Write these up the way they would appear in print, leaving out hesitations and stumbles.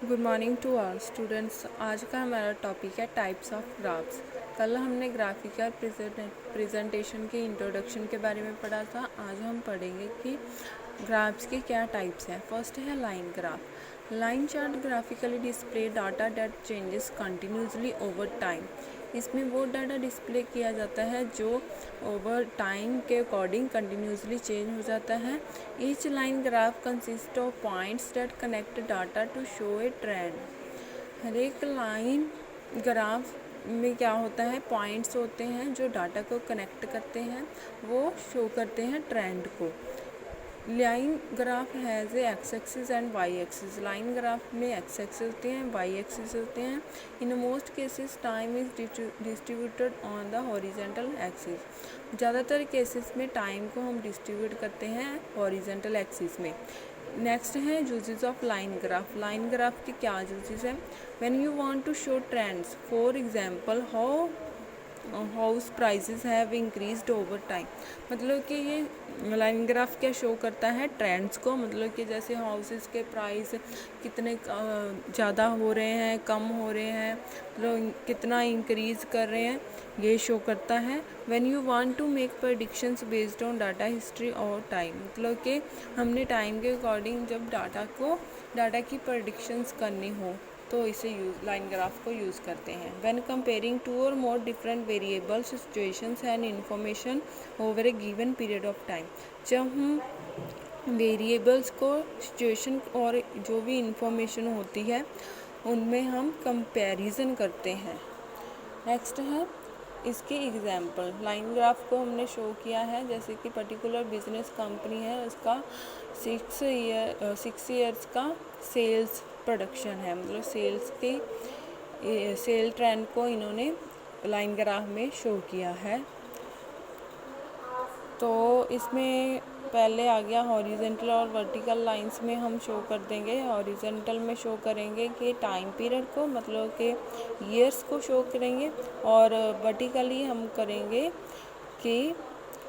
Good morning to all students. आज का हमारा टॉपिक है टाइप्स ऑफ ग्राफ्स। कल हमने ग्राफिकल प्रेजेंटेशन के इंट्रोडक्शन के बारे में पढ़ा था। आज हम पढ़ेंगे कि ग्राफ्स के क्या टाइप्स हैं। फर्स्ट है line graph. Line chart graphically display data that changes continuously over time. इसमें वो डाटा डिस्प्ले किया जाता है जो ओवर टाइम के अकॉर्डिंग कंटिन्यूसली चेंज हो जाता है। Each line graph consist of points that connect data to show a trend. हर एक लाइन ग्राफ में क्या होता है, पॉइंट्स होते हैं जो डाटा को कनेक्ट करते हैं, वो शो करते हैं ट्रेंड को। Line graph has a x axis and y axis. Line graph में एक्स एक्सिस होते हैं, वाई एक्सिस होते हैं। In most cases time is distributed on the horizontal axis. ज़्यादातर केसेस में टाइम को हम डिस्ट्रीब्यूट करते हैं हॉरिजेंटल एक्सिस में। नेक्स्ट है uses of line graph. Line graph के क्या यूजेस हैं? When you want to show trends, for example house prices have increased over time. मतलब कि ये लाइन ग्राफ क्या शो करता है, ट्रेंड्स को। मतलब कि जैसे हाउसेस के प्राइस कितने ज़्यादा हो रहे हैं, कम हो रहे हैं, मतलब कितना इंक्रीज़ कर रहे हैं, ये शो करता है। When you want to make predictions based on data history और टाइम। मतलब कि हमने टाइम के अकॉर्डिंग जब डाटा की प्रेडिक्शंस करनी हो तो इसे लाइन ग्राफ को यूज़ करते हैं। व्हेन कंपेयरिंग टू और more different variables, situations and information over A given period of time. जब हम वेरिएबल्स को, सिचुएशन और जो भी इंफॉर्मेशन होती है उनमें हम कंपैरिजन करते हैं। नेक्स्ट है इसके एग्जाम्पल। लाइन ग्राफ को हमने शो किया है, जैसे कि पर्टिकुलर बिजनेस कंपनी है, उसका 6 ईयर्स का सेल्स प्रोडक्शन है, मतलब सेल ट्रेंड को इन्होंने लाइन ग्राफ में शो किया है। तो इसमें पहले आ गया हॉरिजेंटल और वर्टिकल लाइंस में हम शो कर देंगे। हॉरिजेंटल में शो करेंगे कि टाइम पीरियड को, मतलब कि ईयर्स को शो करेंगे, और वर्टिकली हम करेंगे कि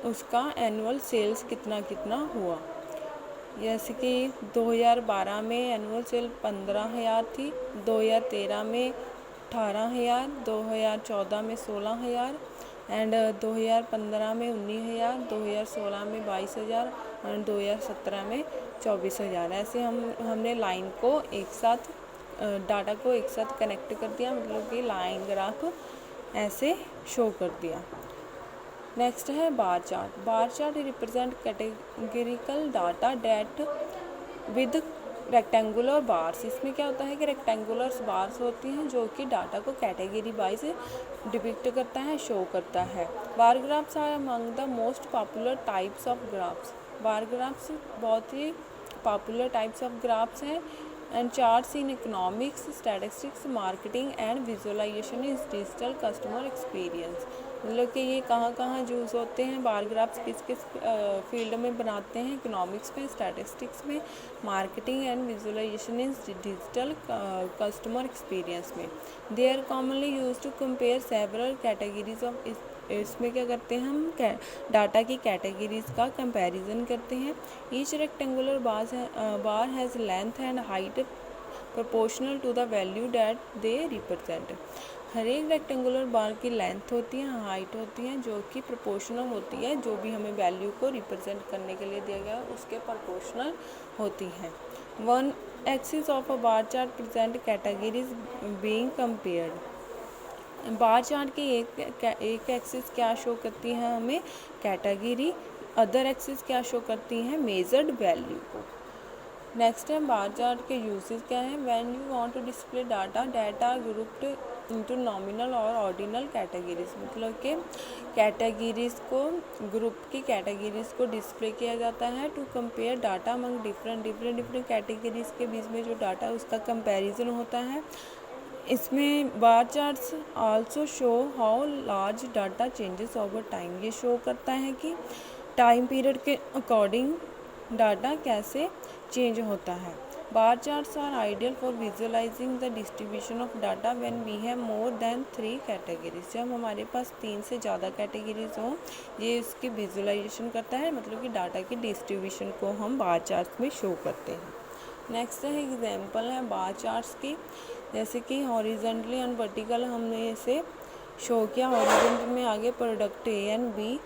उसका एनुअल सेल्स कितना कितना हुआ। जैसे कि 2012 में एनुअल सेल 15,000 थी, 2013 में 18,000, 2014 में 16,000 एंड 2015 में 19,000, 2016 में 22,000 एंड 2017 में 24,000। ऐसे हमने लाइन को एक साथ, डाटा को एक साथ कनेक्ट कर दिया, मतलब कि लाइन ग्राफ ऐसे शो कर दिया। नेक्स्ट है bar chart. Bar chart represent categorical data that with rectangular bars. इसमें क्या होता है कि रेक्टेंगुलर बार्स होती हैं जो कि डाटा को कैटेगरी वाइज डिपिक्ट करता है, शो करता है। Bar graphs are among the most popular types of graphs. Bar graphs बहुत ही पॉपुलर टाइप्स ऑफ ग्राफ्स हैं। And charts in economics, statistics, marketing and visualisation is digital customer experience. मतलब कि ये कहाँ यूज़ होते हैं, बार ग्राफ्स किस किस फील्ड में बनाते हैं? इकोनॉमिक्स में, स्टैटिस्टिक्स में, marketing and visualisation is digital customer experience में। They are commonly use to compare several categories of. इसमें क्या करते हैं हम, डाटा की कैटेगरीज का कंपैरिजन करते हैं। Each rectangular bar has length and height proportional to the value that they represent. हर एक रेक्टेंगुलर बार की लेंथ होती है, हाइट होती है, जो कि प्रोपोर्शनल होती है, जो भी हमें वैल्यू को रिप्रेजेंट करने के लिए दिया गया है उसके प्रोपोर्शनल होती है। One axis of a bar chart present categories being compared. Bar chart की एक एक्सिस क्या शो करती है हमें, कैटेगरी। अदर एक्सिस क्या शो करती हैं, मेजर्ड वैल्यू को। नेक्स्ट है बार चार्ट के यूजेस क्या है। When you want to display data that are grouped into nominal और ऑर्डिनल कैटेगरीज। मतलब कि कैटेगरीज को, ग्रुप की कैटेगरीज को डिस्प्ले किया जाता है to compare data among different categories के बीच में जो डाटा है उसका कंपैरिजन होता है। इसमें bar charts also show how large data changes over time. ये शो करता है कि टाइम पीरियड के अकॉर्डिंग डाटा कैसे चेंज होता है। Bar charts are ideal for visualizing the distribution of data when we have more than 3 categories. जब हमारे पास 3 से ज़्यादा कैटेगरीज हों, ये इसकी विजुअलाइजेशन करता है, मतलब कि डाटा की डिस्ट्रीब्यूशन को हम बार चार्ट में शो करते हैं। नेक्स्ट है एग्जाम्पल है बार चार्ट्स की, जैसे कि हॉरिजेंटली एंड वर्टिकल हमने इसे शो किया। हॉरिजेंटल में आगे प्रोडक्ट ए एंड बी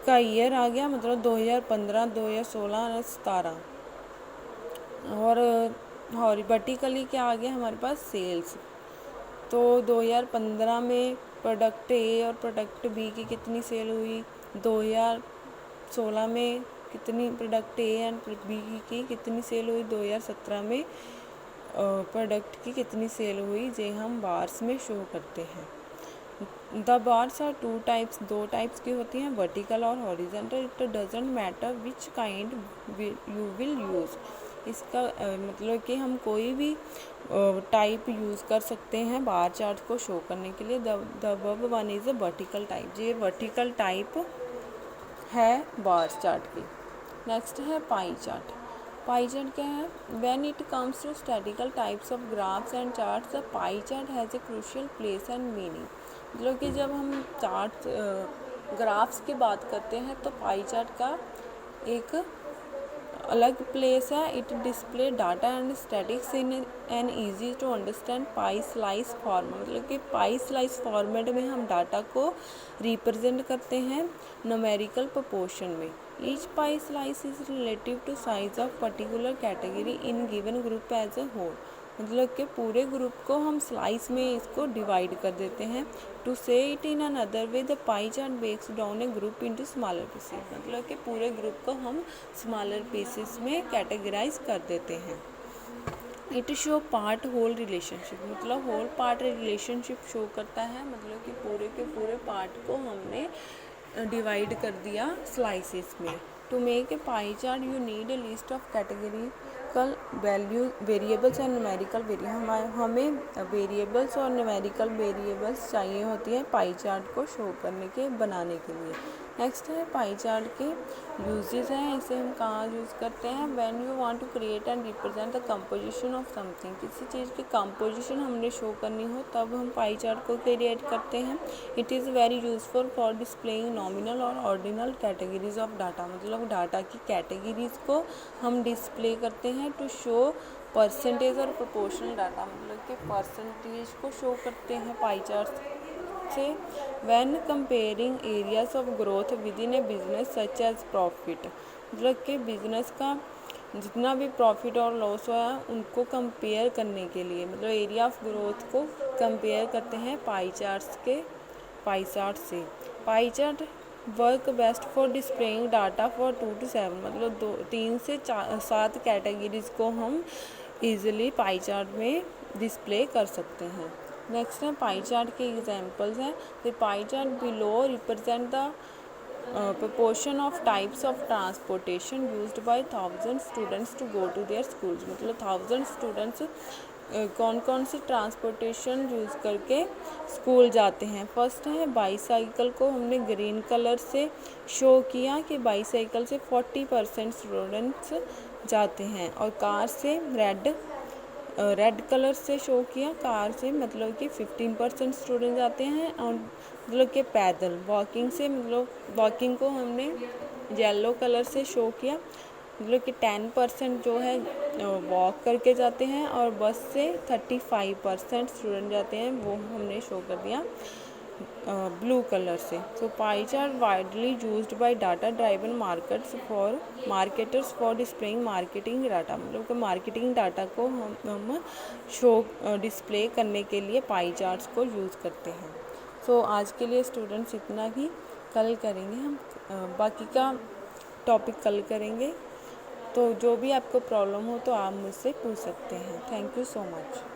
का ईयर आ गया, मतलब 2015, 2016 और 2017। और वर्टिकली क्या आ गया हमारे पास, सेल्स। तो 2015 में प्रोडक्ट ए और प्रोडक्ट बी की कितनी सेल हुई, 2016 में कितनी प्रोडक्ट ए एंड बी की कितनी सेल हुई, 2017 में प्रोडक्ट की कितनी सेल हुई, जे हम बार्स में शो करते हैं। The bars are two types, दो टाइप्स की होती हैं, वर्टिकल और horizontal. It doesn't matter which kind you will use. इसका मतलब कि हम कोई भी टाइप यूज़ कर सकते हैं बार चार्ट को शो करने के लिए। The above one is a vertical type, ये वर्टिकल टाइप है बार चार्ट की। नेक्स्ट है पाई चार्ट। पाई चार्ट क्या है, when it comes to statical types of graphs and charts the pie chart has a crucial place and meaning. मतलब कि जब हम चार्ट ग्राफ्स की बात करते हैं तो पाई चार्ट का एक अलग प्लेस है। It display data and statics in an easy to understand pie slice format. मतलब कि पाई स्लाइस फॉर्मेट में हम डाटा को रिप्रेजेंट करते हैं न्यूमेरिकल प्रोपोर्शन में। Each pie slice is relative to size of particular category in given group as a whole. मतलब कि पूरे ग्रुप को हम स्लाइस में इसको डिवाइड कर देते हैं। To say it in another way, the pie chart breaks down a group into smaller pieces. मतलब कि पूरे ग्रुप को हम स्मॉलर पीसेस में कैटेगराइज कर देते हैं। It show part whole relationship, मतलब होल पार्ट रिलेशनशिप शो करता है। मतलब कि पूरे के पूरे पार्ट को हमने डिवाइड कर दिया स्लाइसेस में। To make a pie chart you need a list of categorical value variables and numerical हमें वेरिएबल्स और न्यूमेरिकल वेरिएबल्स चाहिए होती है पाई चार्ट को शो करने के बनाने के लिए। नेक्स्ट है पाई चार्ट के यूजेस हैं, इसे हम कहाँ यूज़ करते हैं। When you want to create and represent the composition of something, किसी चीज़ की कंपोजिशन हमने शो करनी हो तब हम पाई चार्ट को क्रिएट करते हैं। It is very useful for displaying nominal और ऑर्डिनल कैटेगरीज ऑफ डाटा। मतलब डाटा की कैटेगरीज को हम डिस्प्ले करते हैं टू शो परसेंटेज और प्रोपोर्शनल डाटा। मतलब कि परसेंटेज को शो करते हैं पाई चार्ट से। When comparing areas of growth within a business such as profit, मतलब कि बिजनेस का जितना भी प्रॉफिट और लॉस हुआ है उनको कंपेयर करने के लिए, मतलब एरिया ऑफ ग्रोथ को कंपेयर करते हैं पाई चार्ट से। Pie chart work best for displaying data for 2 to 7, मतलब 3 से 7 कैटेगरीज को हम इजीली पाई चार्ट में डिस्प्ले कर सकते हैं। नेक्स्ट है पाई चार्ट के एग्जांपल्स हैं। The pie chart below represent the proportion of types of transportation used by 1000 students to go to their schools। मतलब 1000 स्टूडेंट्स कौन कौन सी ट्रांसपोर्टेशन यूज़ करके स्कूल जाते हैं। फर्स्ट है बाईसाइकिल को हमने ग्रीन कलर से शो किया कि बाईसाइकिल से 40% स्टूडेंट्स जाते हैं, और कार से रेड कलर से शो किया, कार से मतलब कि 15% स्टूडेंट जाते हैं। और मतलब कि पैदल वॉकिंग से, मतलब वॉकिंग को हमने येलो कलर से शो किया, मतलब कि 10% जो है वॉक करके जाते हैं, और बस से 35% स्टूडेंट जाते हैं, वो हमने शो कर दिया ब्लू कलर से। So pie chart widely used by data driven marketers for displaying marketing data. मतलब कि मार्केटिंग डाटा को हम शो डिस्प्ले करने के लिए पाई चार्ट्स को यूज़ करते हैं। सो आज के लिए स्टूडेंट्स इतना ही, कल करेंगे हम बाकी का टॉपिक कल करेंगे। तो जो भी आपको प्रॉब्लम हो तो आप मुझसे पूछ सकते हैं। Thank you so much.